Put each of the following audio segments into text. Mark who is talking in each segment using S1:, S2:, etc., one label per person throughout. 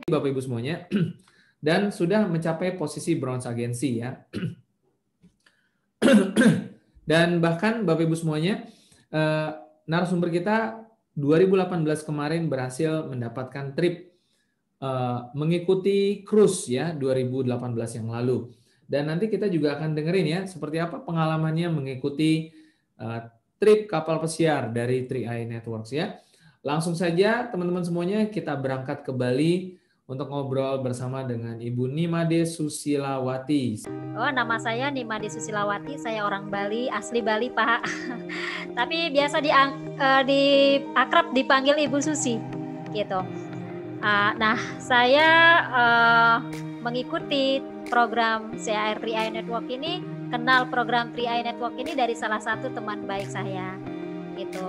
S1: Bapak Ibu semuanya, dan sudah mencapai posisi bronze agensi ya. Dan bahkan Bapak Ibu semuanya, narasumber kita 2018 kemarin berhasil mendapatkan trip mengikuti cruise ya 2018 yang lalu. Dan nanti kita juga akan dengerin ya seperti apa pengalamannya mengikuti trip kapal pesiar dari 3i Networks ya. Langsung saja teman-teman semuanya kita berangkat ke Bali untuk ngobrol bersama dengan Ibu Nimade Susilawati.
S2: Oh, nama saya Nimade Susilawati, saya orang Bali, asli Bali Pak. Tapi biasa akrab dipanggil Ibu Susi gitu. Nah, saya mengikuti program CAR 3i Network ini, kenal program 3i Network ini dari salah satu teman baik saya gitu.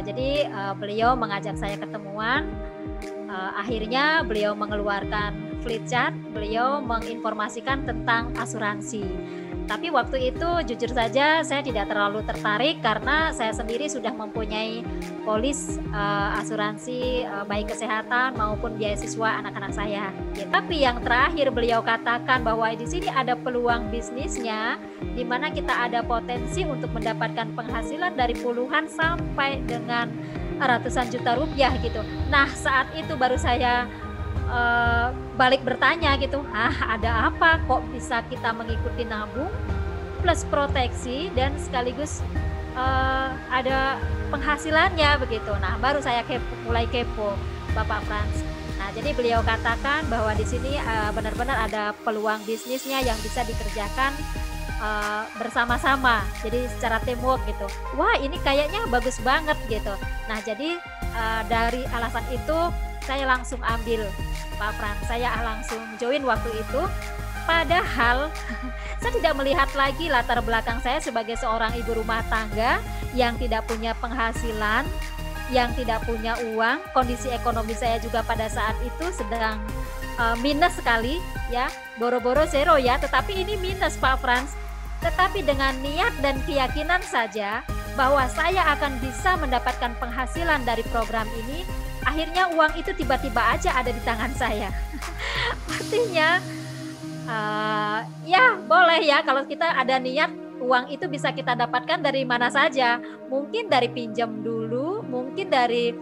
S2: Jadi beliau mengajak saya ketemuan. Akhirnya beliau mengeluarkan fleet chart, beliau menginformasikan tentang asuransi. Tapi waktu itu jujur saja saya tidak terlalu tertarik karena saya sendiri sudah mempunyai polis asuransi baik kesehatan maupun beasiswa anak-anak saya. Ya, tapi yang terakhir beliau katakan bahwa di sini ada peluang bisnisnya, di mana kita ada potensi untuk mendapatkan penghasilan dari puluhan sampai dengan ratusan juta rupiah gitu. Nah, saat itu baru saya balik bertanya gitu, ada apa kok bisa kita mengikuti nabung plus proteksi dan sekaligus ada penghasilannya begitu. Nah, baru saya mulai kepo Bapak Frans. Nah, jadi beliau katakan bahwa di sini benar-benar ada peluang bisnisnya yang bisa dikerjakan bersama-sama, jadi secara teamwork gitu. Wah, ini kayaknya bagus banget gitu. Nah, jadi dari alasan itu saya langsung ambil Pak Frans, saya langsung join waktu itu. Padahal saya tidak melihat lagi latar belakang saya sebagai seorang ibu rumah tangga yang tidak punya penghasilan, yang tidak punya uang. Kondisi ekonomi saya juga pada saat itu sedang minus sekali ya, boro-boro zero ya, tetapi ini minus Pak Frans. Tetapi dengan niat dan keyakinan saja bahwa saya akan bisa mendapatkan penghasilan dari program ini, akhirnya uang itu tiba-tiba aja ada di tangan saya. Artinya ya boleh ya, kalau kita ada niat, uang itu bisa kita dapatkan dari mana saja. Mungkin dari pinjam dulu, mungkin dari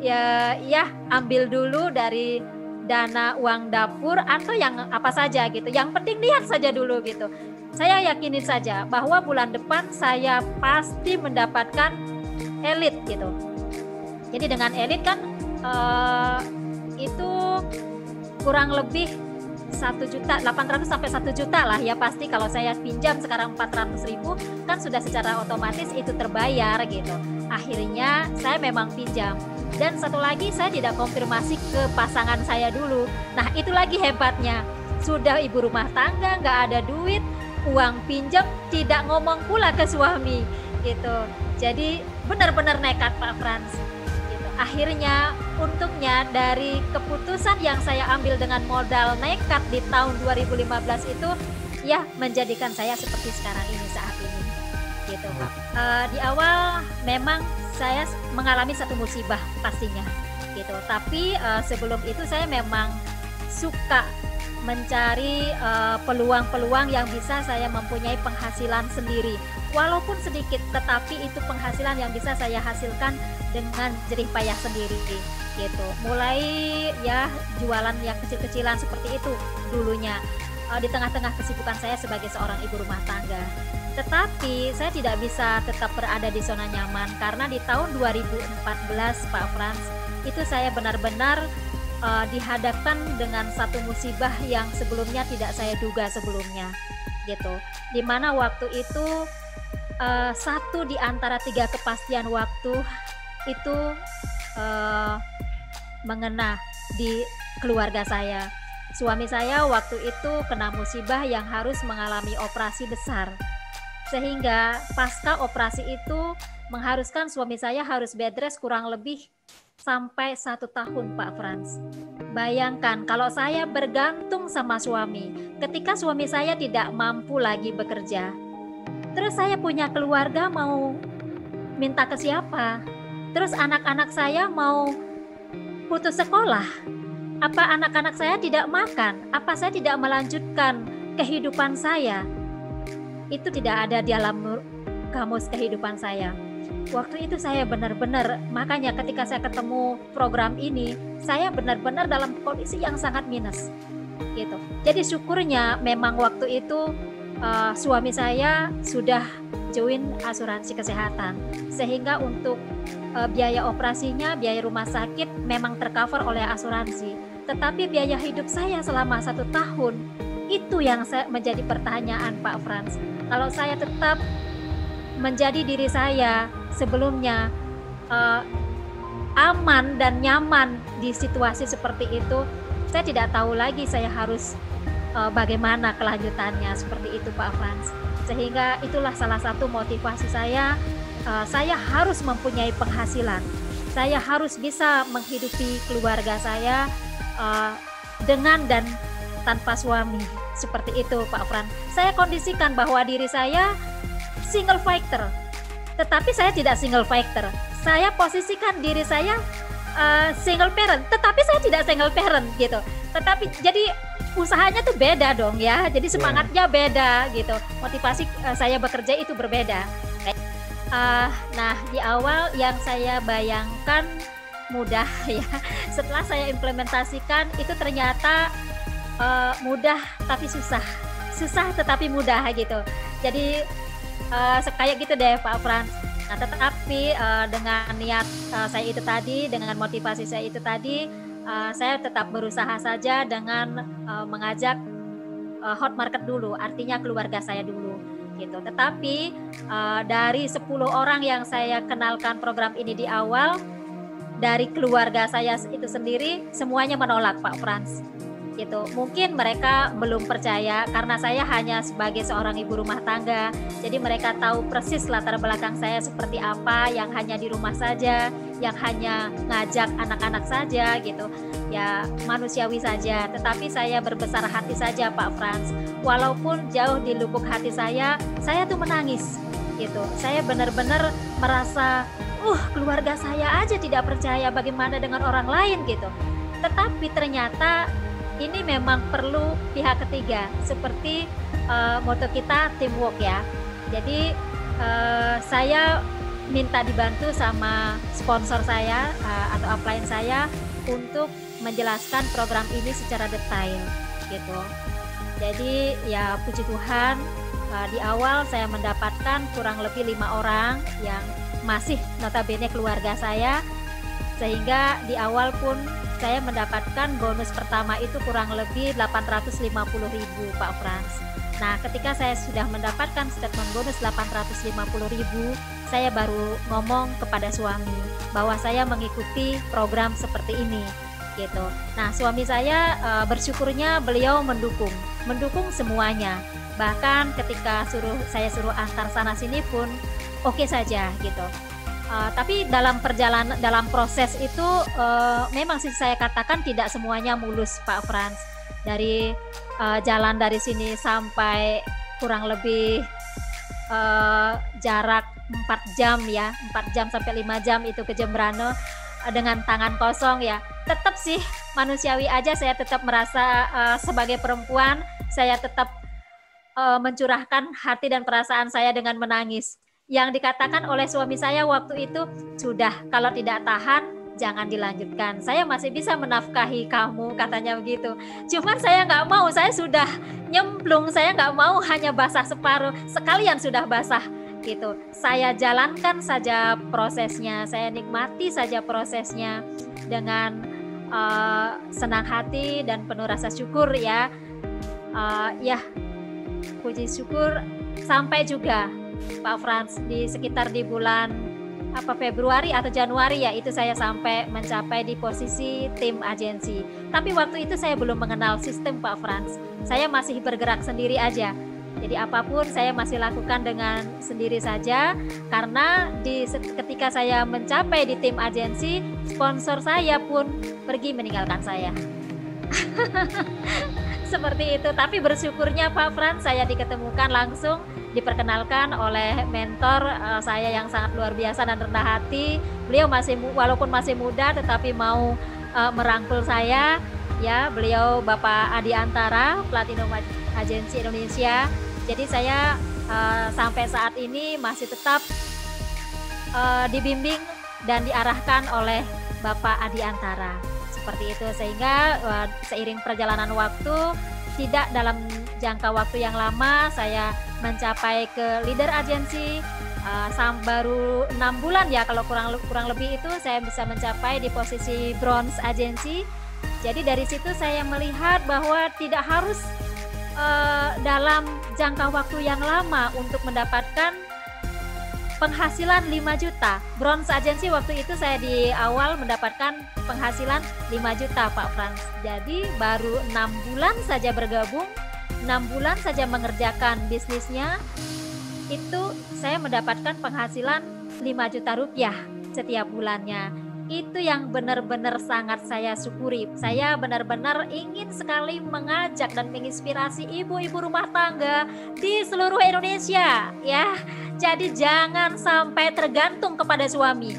S2: ya ambil dulu dari dana uang dapur atau yang apa saja gitu. Yang penting niat saja dulu gitu. Saya yakinin saja bahwa bulan depan saya pasti mendapatkan elit gitu. Jadi dengan elit kan itu kurang lebih 1.800.000 sampai 1 juta lah ya, pasti kalau saya pinjam sekarang 400.000 kan sudah secara otomatis itu terbayar gitu. Akhirnya saya memang pinjam. Dan satu lagi, saya tidak konfirmasi ke pasangan saya dulu. Nah, itu lagi hebatnya, sudah ibu rumah tangga, nggak ada duit, uang pinjam, tidak ngomong pula ke suami gitu. Jadi benar-benar nekat Pak Frans. Akhirnya untungnya dari keputusan yang saya ambil dengan modal nekat di tahun 2015 itu ya menjadikan saya seperti sekarang ini, saat ini gitu Pak. Di awal memang saya mengalami satu musibah pastinya gitu, tapi sebelum itu saya memang suka mencari peluang-peluang yang bisa saya mempunyai penghasilan sendiri, walaupun sedikit, tetapi itu penghasilan yang bisa saya hasilkan dengan jerih payah sendiri gitu. Mulai ya jualan yang kecil-kecilan seperti itu dulunya di tengah-tengah kesibukan saya sebagai seorang ibu rumah tangga. Tetapi saya tidak bisa tetap berada di zona nyaman karena di tahun 2014 Pak Frans itu saya benar-benar dihadapkan dengan satu musibah yang sebelumnya tidak saya duga sebelumnya gitu. Dimana waktu itu satu di antara 3 kepastian waktu itu mengena di keluarga saya. Suami saya waktu itu kena musibah yang harus mengalami operasi besar, sehingga pasca operasi itu mengharuskan suami saya harus bed rest kurang lebih sampai 1 tahun Pak Frans. Bayangkan kalau saya bergantung sama suami, ketika suami saya tidak mampu lagi bekerja, terus saya punya keluarga mau minta ke siapa? Terus anak-anak saya mau putus sekolah, Apa anak-anak saya tidak makan? Apa saya tidak melanjutkan kehidupan saya? Itu tidak ada di dalam kamus kehidupan saya. Waktu itu saya benar-benar, makanya ketika saya ketemu program ini, saya benar-benar dalam kondisi yang sangat minus gitu. Jadi syukurnya memang waktu itu suami saya sudah join asuransi kesehatan, sehingga untuk biaya operasinya, biaya rumah sakit memang tercover oleh asuransi. Tetapi biaya hidup saya selama 1 tahun, itu yang menjadi pertanyaan Pak Frans. Kalau saya tetap menjadi diri saya sebelumnya, aman dan nyaman di situasi seperti itu, saya tidak tahu lagi saya harus bagaimana kelanjutannya, seperti itu Pak Frans. Sehingga itulah salah satu motivasi saya harus mempunyai penghasilan, saya harus bisa menghidupi keluarga saya dengan dan tanpa suami, seperti itu Pak Frans. Saya kondisikan bahwa diri saya single fighter, tetapi saya tidak single fighter. Saya posisikan diri saya single parent, tetapi saya tidak single parent gitu. Tetapi jadi usahanya tuh beda dong ya. Jadi semangatnya beda gitu. Motivasi saya bekerja itu berbeda. Nah, di awal yang saya bayangkan mudah ya. Setelah saya implementasikan itu ternyata mudah tapi susah. Susah tetapi mudah gitu. Jadi kayak gitu deh Pak Frans. Nah, tetapi dengan niat saya itu tadi, dengan motivasi saya itu tadi, saya tetap berusaha saja dengan mengajak hot market dulu, artinya keluarga saya dulu gitu. Tetapi dari 10 orang yang saya kenalkan program ini di awal, dari keluarga saya itu sendiri semuanya menolak Pak Frans gitu. Mungkin mereka belum percaya karena saya hanya sebagai seorang ibu rumah tangga. Jadi mereka tahu persis latar belakang saya seperti apa, yang hanya di rumah saja, yang hanya ngajak anak-anak saja gitu. Ya manusiawi saja, tetapi saya berbesar hati saja Pak Frans. Walaupun jauh di lubuk hati saya tuh menangis gitu. Saya benar-benar merasa, keluarga saya aja tidak percaya, bagaimana dengan orang lain gitu. Tetapi ternyata ini memang perlu pihak ketiga, seperti moto kita teamwork ya. Jadi saya minta dibantu sama sponsor saya atau upline saya untuk menjelaskan program ini secara detail gitu. Jadi ya puji Tuhan, di awal saya mendapatkan kurang lebih 5 orang yang masih notabene keluarga saya, sehingga di awal pun saya mendapatkan bonus pertama itu kurang lebih 850.000 Pak Frans. Nah, ketika saya sudah mendapatkan statement bonus 850.000, saya baru ngomong kepada suami bahwa saya mengikuti program seperti ini gitu. Nah, suami saya bersyukurnya beliau mendukung semuanya. Bahkan ketika saya suruh antar sana sini pun oke saja gitu. Tapi dalam proses itu memang sih saya katakan tidak semuanya mulus Pak Frans. Dari jalan dari sini sampai kurang lebih jarak 4 jam ya, 4 jam sampai 5 jam itu ke Jembrane dengan tangan kosong ya. Tetap sih manusiawi aja, saya tetap merasa sebagai perempuan saya tetap mencurahkan hati dan perasaan saya dengan menangis. Yang dikatakan oleh suami saya waktu itu, sudah kalau tidak tahan jangan dilanjutkan, saya masih bisa menafkahi kamu, katanya begitu. Cuman saya nggak mau, saya sudah nyemplung, saya nggak mau hanya basah separuh, sekalian sudah basah gitu. Saya jalankan saja prosesnya, saya nikmati saja prosesnya dengan senang hati dan penuh rasa syukur ya. Ya puji syukur sampai juga Pak Frans di sekitar di bulan Februari atau Januari ya, itu saya sampai mencapai di posisi tim agensi. Tapi waktu itu saya belum mengenal sistem Pak Frans. Saya masih bergerak sendiri aja. Jadi apapun saya masih lakukan dengan sendiri saja, karena ketika saya mencapai di tim agensi, sponsor saya pun pergi meninggalkan saya. Seperti itu. Tapi bersyukurnya Pak Frans, saya diketemukan langsung, diperkenalkan oleh mentor saya yang sangat luar biasa dan rendah hati. Beliau walaupun masih muda tetapi mau merangkul saya ya, beliau Bapak Adi Antara, Platinum Agency Indonesia. Jadi saya sampai saat ini masih tetap dibimbing dan diarahkan oleh Bapak Adi Antara. Seperti itu, sehingga seiring perjalanan waktu, tidak dalam jangka waktu yang lama saya mencapai ke leader agensi. Baru 6 bulan ya, kalau kurang lebih itu saya bisa mencapai di posisi bronze agency. Jadi dari situ saya melihat bahwa tidak harus dalam jangka waktu yang lama untuk mendapatkan penghasilan 5 juta. Bronze agency waktu itu saya di awal mendapatkan penghasilan 5 juta Pak Frans. Jadi baru 6 bulan saja bergabung, 6 bulan saja mengerjakan bisnisnya, itu saya mendapatkan penghasilan 5 juta rupiah setiap bulannya. Itu yang benar-benar sangat saya syukuri. Saya benar-benar ingin sekali mengajak dan menginspirasi ibu-ibu rumah tangga di seluruh Indonesia ya. Jadi jangan sampai tergantung kepada suami.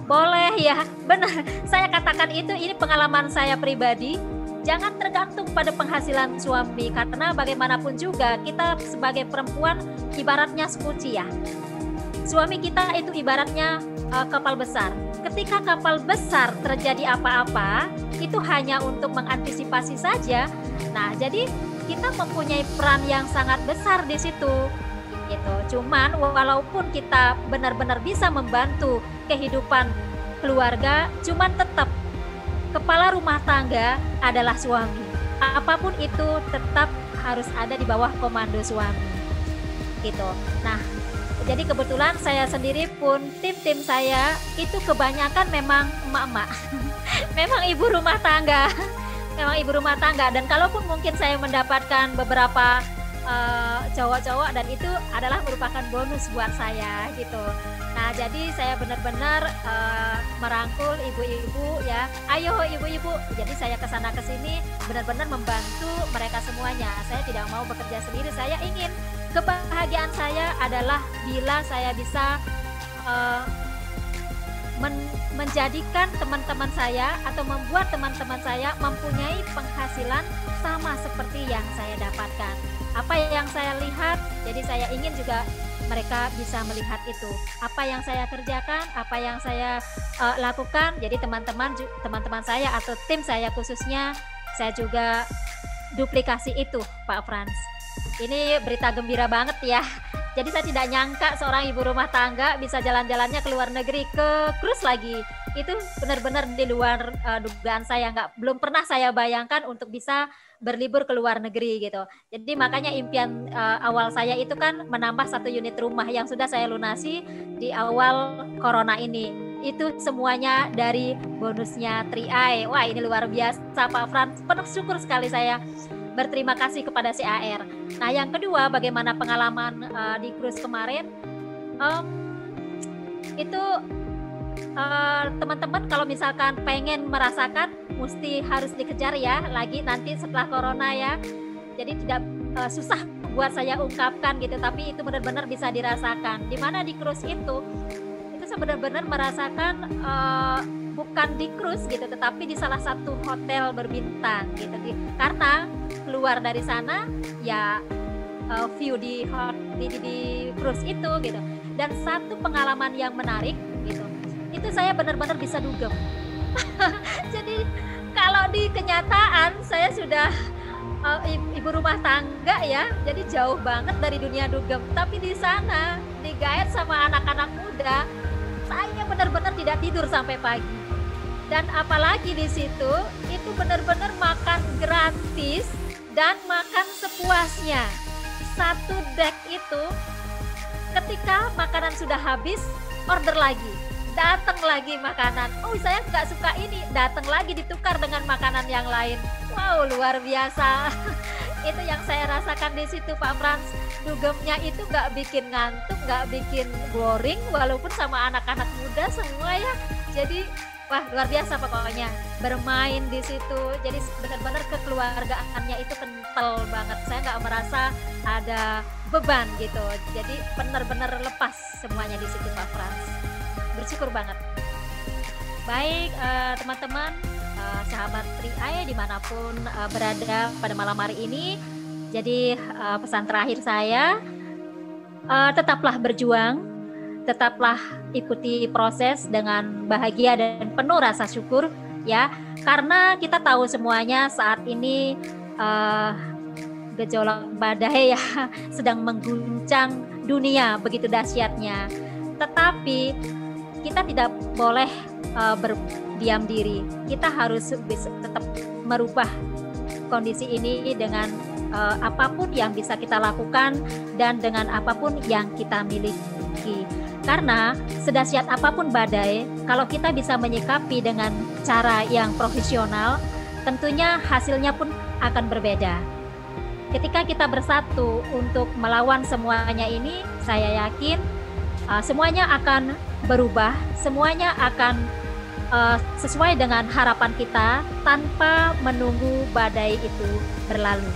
S2: Boleh ya, benar. Saya katakan ini pengalaman saya pribadi. Jangan tergantung pada penghasilan suami, karena bagaimanapun juga kita sebagai perempuan ibaratnya sekuci ya. Suami kita itu ibaratnya kapal besar. Ketika kapal besar terjadi apa-apa, itu hanya untuk mengantisipasi saja. Nah, jadi kita mempunyai peran yang sangat besar di situ. Gitu. Cuman walaupun kita benar-benar bisa membantu kehidupan keluarga, cuman tetap kepala rumah tangga adalah suami. Apapun itu tetap harus ada di bawah komando suami. Gitu. Nah, jadi kebetulan saya sendiri pun tim saya itu kebanyakan memang emak-emak. Memang ibu rumah tangga. Memang ibu rumah tangga, dan kalaupun mungkin saya mendapatkan beberapa cowok-cowok, dan itu adalah merupakan bonus buat saya gitu. Nah, jadi saya benar-benar merangkul ibu-ibu ya. Ayo ibu-ibu. Jadi saya kesana kesini benar-benar membantu mereka semuanya. Saya tidak mau bekerja sendiri. Saya ingin kebahagiaan saya adalah bila saya bisa menjadikan teman-teman saya atau membuat teman-teman saya mempunyai penghasilan sama seperti yang saya dapatkan. Apa yang saya lihat, jadi saya ingin juga mereka bisa melihat itu. Apa yang saya kerjakan, apa yang saya lakukan, jadi teman-teman saya atau tim saya khususnya, saya juga duplikasi itu Pak Frans. Ini berita gembira banget ya. Jadi saya tidak nyangka seorang ibu rumah tangga bisa jalan-jalannya ke luar negeri, ke cruise lagi. Itu benar-benar di luar dugaan saya, belum pernah saya bayangkan untuk bisa berlibur ke luar negeri gitu. Jadi makanya impian awal saya itu kan menambah 1 unit rumah yang sudah saya lunasi di awal corona ini. Itu semuanya dari bonusnya 3i. Wah, ini luar biasa Pak Frans. Penuh syukur sekali saya. Berterima kasih kepada CAR. Nah, yang kedua, bagaimana pengalaman di cruise kemarin? Itu teman-teman kalau misalkan pengen merasakan, mesti harus dikejar ya, lagi nanti setelah corona ya. Jadi tidak susah buat saya ungkapkan gitu, tapi itu benar-benar bisa dirasakan. Dimana di cruise itu saya benar-benar merasakan bukan di cruise gitu, tetapi di salah satu hotel berbintang gitu. Karena keluar dari sana ya view di cruise itu gitu. Dan satu pengalaman yang menarik gitu, itu saya benar-benar bisa dugem. Jadi kalau di kenyataan saya sudah ibu rumah tangga ya, jadi jauh banget dari dunia dugem. Tapi di sana digait sama anak-anak muda, saya benar-benar tidak tidur sampai pagi. Dan apalagi di situ itu benar-benar makan gratis dan makan sepuasnya. Satu deck itu ketika makanan sudah habis, order lagi, datang lagi makanan. Oh, saya nggak suka ini, datang lagi ditukar dengan makanan yang lain. Wow, luar biasa. Itu yang saya rasakan di situ Pak Frans. Dugemnya itu nggak bikin ngantuk, nggak bikin boring, walaupun sama anak-anak muda semua ya. Jadi wah, luar biasa pokoknya bermain di situ. Jadi benar-benar kekeluargaannya itu kental banget. Saya nggak merasa ada beban gitu. Jadi benar-benar lepas semuanya di situ Pak Frans. Bersyukur banget. Baik teman-teman, sahabat 3i dimanapun berada pada malam hari ini. Jadi pesan terakhir saya, tetaplah berjuang, tetaplah ikuti proses dengan bahagia dan penuh rasa syukur ya, karena kita tahu semuanya saat ini gejolak badai ya sedang mengguncang dunia begitu dahsyatnya. Tetapi kita tidak boleh berdiam diri. Kita harus tetap merubah kondisi ini dengan apapun yang bisa kita lakukan dan dengan apapun yang kita miliki. Karena sedahsyat apapun badai, kalau kita bisa menyikapi dengan cara yang profesional, tentunya hasilnya pun akan berbeda. Ketika kita bersatu untuk melawan semuanya ini, saya yakin semuanya akan berubah, semuanya akan sesuai dengan harapan kita tanpa menunggu badai itu berlalu.